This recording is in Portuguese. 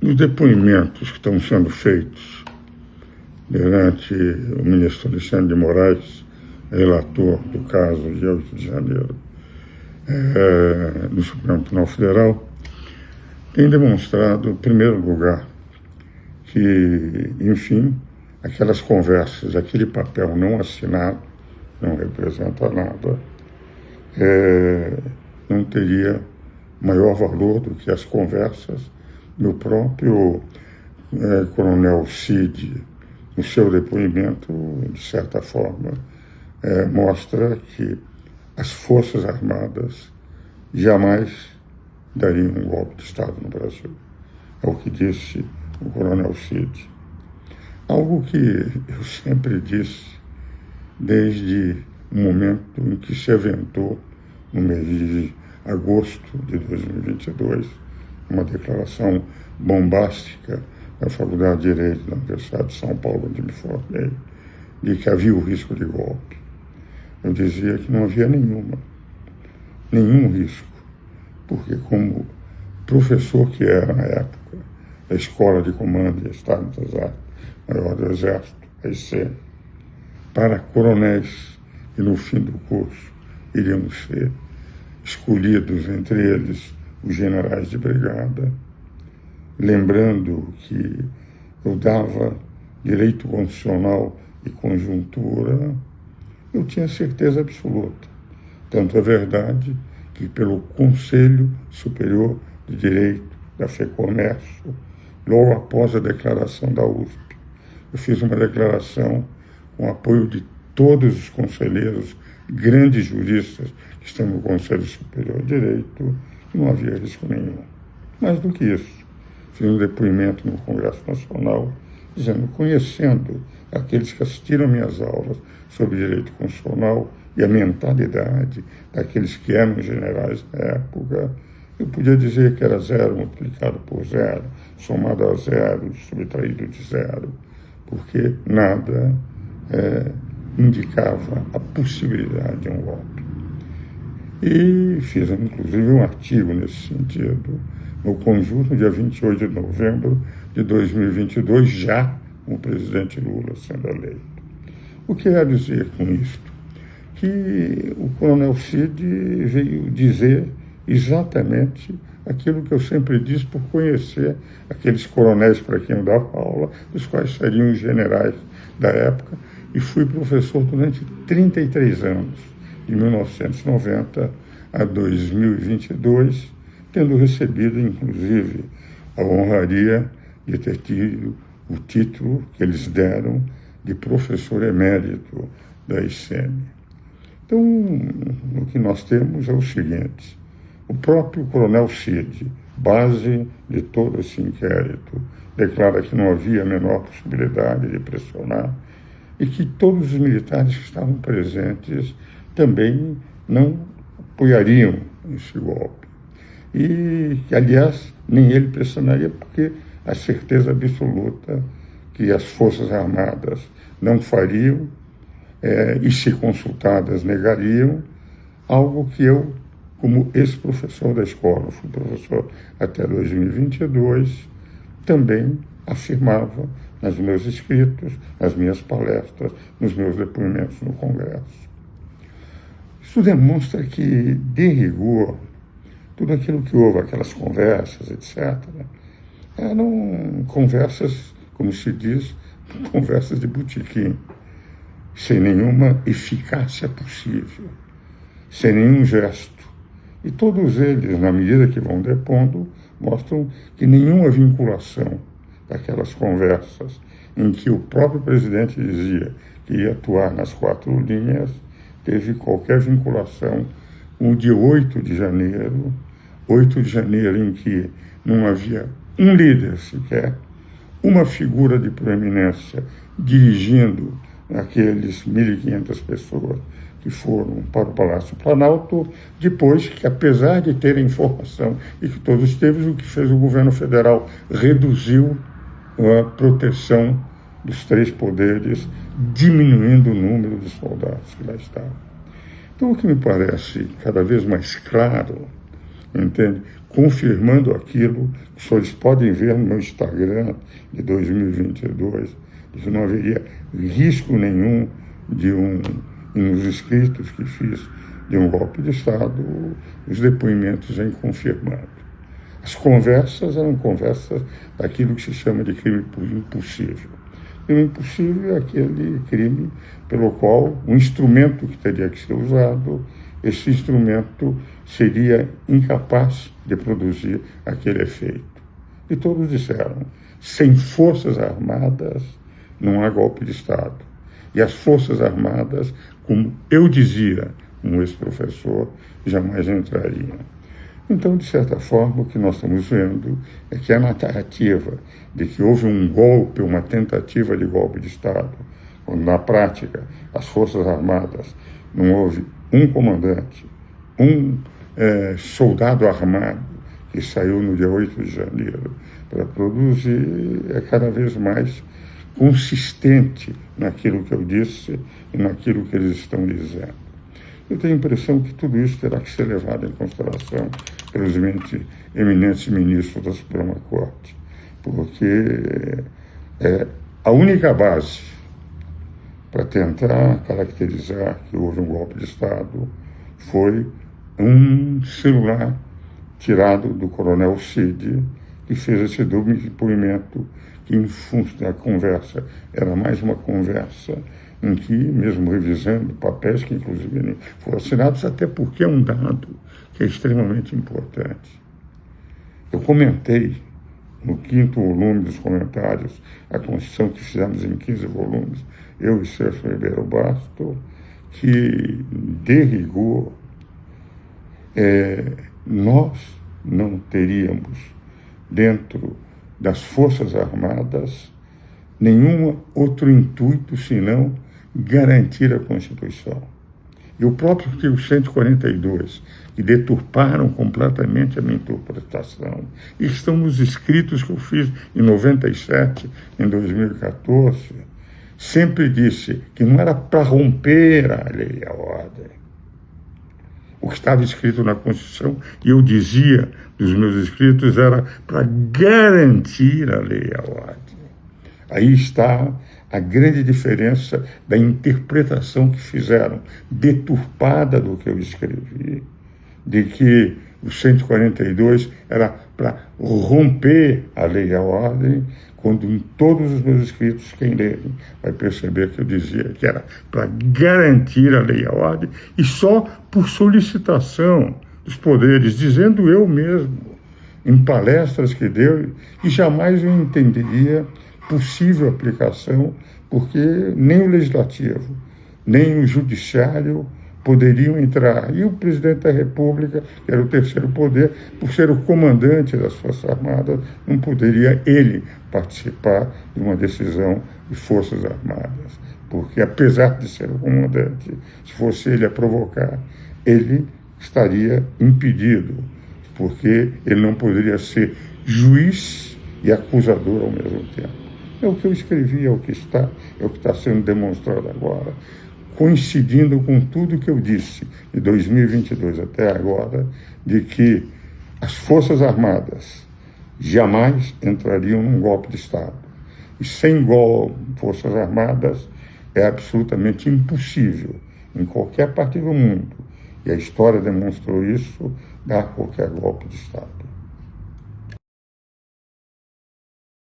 Nos depoimentos que estão sendo feitos perante o ministro Alexandre de Moraes, relator do caso de 8 de janeiro do Supremo Tribunal Federal, tem demonstrado, em primeiro lugar, que, enfim, aquelas conversas, aquele papel não assinado, não representa nada, não teria maior valor do que as conversas do próprio Coronel Cid. No seu depoimento, de certa forma, mostra que as Forças Armadas jamais dariam um golpe de Estado no Brasil. É o que disse o Coronel Cid. Algo que eu sempre disse desde o momento em que se aventou, no mês de agosto de 2022, uma declaração bombástica da Faculdade de Direito da Universidade de São Paulo, onde me formei, de que havia o risco de golpe. Eu dizia que não havia nenhum risco, porque como professor que era na época da Escola de Comando e Estado das Artes, maior do Exército, a IC, para coronéis que no fim do curso iriam ser escolhidos, entre eles os generais de brigada, lembrando que eu dava direito constitucional e conjuntura, eu tinha certeza absoluta. Tanto é verdade que pelo Conselho Superior de Direito da FEComércio, logo após a declaração da USP, eu fiz uma declaração com apoio de todos os conselheiros, grandes juristas que estão no Conselho Superior de Direito, e não havia risco nenhum. Mais do que isso, fiz um depoimento no Congresso Nacional, dizendo, conhecendo aqueles que assistiram minhas aulas sobre direito constitucional e a mentalidade daqueles que eram generais na época, eu podia dizer que era 0 multiplicado por 0, somado a 0, subtraído de 0, porque nada indicava a possibilidade de um golpe. E fiz, inclusive, um artigo nesse sentido, no Conjunto, dia 28 de novembro de 2022, já com o presidente Lula sendo eleito. O que quero dizer com isto? Que o Coronel Cid veio dizer exatamente aquilo que eu sempre disse por conhecer aqueles coronéis para quem eu dava aula, dos quais seriam os generais da época, e fui professor durante 33 anos, de 1990 a 2022, tendo recebido, inclusive, a honraria de ter tido o título que eles deram de professor emérito da ICM. Então, o que nós temos é o seguinte: o próprio Coronel Cid, base de todo esse inquérito, declara que não havia a menor possibilidade de pressionar e que todos os militares que estavam presentes também não apoiariam esse golpe. E que, aliás, nem ele pressionaria, porque a certeza absoluta que as Forças Armadas não fariam e, se consultadas, negariam, algo que eu, como ex-professor da escola, fui professor até 2022, também afirmava nos meus escritos, nas minhas palestras, nos meus depoimentos no Congresso. Isso demonstra que, de rigor, tudo aquilo que houve, aquelas conversas, etc., eram conversas, como se diz, conversas de botequim, sem nenhuma eficácia possível, sem nenhum gesto. E todos eles, na medida que vão depondo, mostram que nenhuma vinculação daquelas conversas em que o próprio presidente dizia que ia atuar nas 4 linhas, teve qualquer vinculação com o dia 8 de janeiro em que não havia um líder sequer, uma figura de proeminência dirigindo aqueles 1.500 pessoas que foram para o Palácio Planalto, depois que, apesar de ter informação e que todos teve, o que fez o governo federal reduziu a proteção dos 3 poderes, diminuindo o número de soldados que lá estavam. Então, o que me parece cada vez mais claro entende? Confirmando aquilo que os senhores podem ver no meu Instagram de 2022, que não haveria risco nenhum nos escritos que fiz de um golpe de Estado, os depoimentos em confirmado. As conversas eram conversas daquilo que se chama de crime impossível. O impossível é aquele crime pelo qual o instrumento que teria que ser usado, esse instrumento seria incapaz de produzir aquele efeito. E todos disseram, sem Forças Armadas não há golpe de Estado. E as Forças Armadas, como eu dizia, um ex-professor, jamais entrariam. Então, de certa forma, o que nós estamos vendo é que a narrativa de que houve um golpe, uma tentativa de golpe de Estado, quando na prática as Forças Armadas não houve um comandante, soldado armado que saiu no dia 8 de janeiro para produzir, é cada vez mais consistente naquilo que eu disse e naquilo que eles estão dizendo. Eu tenho a impressão que tudo isso terá que ser levado em consideração pelos eminentes ministros da Suprema Corte, porque a única base para tentar caracterizar que houve um golpe de Estado foi um celular tirado do coronel Cid, que fez esse duplo depoimento, que em função da conversa era mais uma conversa em que, mesmo revisando papéis que inclusive foram assinados, até porque é um dado que é extremamente importante. Eu comentei no 5º volume dos comentários, a Constituição que fizemos em 15 volumes, eu e Sérgio Ribeiro Basto, que, de rigor, nós não teríamos, dentro das Forças Armadas, nenhum outro intuito senão garantir a Constituição. E o próprio artigo 142, que deturparam completamente a minha interpretação, e estão nos escritos que eu fiz em 97, em 2014, sempre disse que não era para romper a lei e a ordem. O que estava escrito na Constituição, e eu dizia dos meus escritos, era para garantir a lei e a ordem. Aí está a grande diferença da interpretação que fizeram, deturpada do que eu escrevi, de que o 142 era para romper a lei e a ordem, quando em todos os meus escritos, quem lerem vai perceber que eu dizia que era para garantir a lei e a ordem, e só por solicitação dos poderes, dizendo eu mesmo, em palestras que deu, e jamais eu entenderia possível aplicação, porque nem o Legislativo, nem o Judiciário poderiam entrar. E o Presidente da República, que era o terceiro poder, por ser o comandante das Forças Armadas, não poderia ele participar de uma decisão de Forças Armadas. Porque, apesar de ser o comandante, se fosse ele a provocar, ele estaria impedido, porque ele não poderia ser juiz e acusador ao mesmo tempo. É o que eu escrevi, é o que está sendo demonstrado agora, coincidindo com tudo que eu disse de 2022 até agora, de que as Forças Armadas jamais entrariam num golpe de Estado. E sem Forças Armadas é absolutamente impossível, em qualquer parte do mundo, e a história demonstrou isso, dar qualquer golpe de Estado.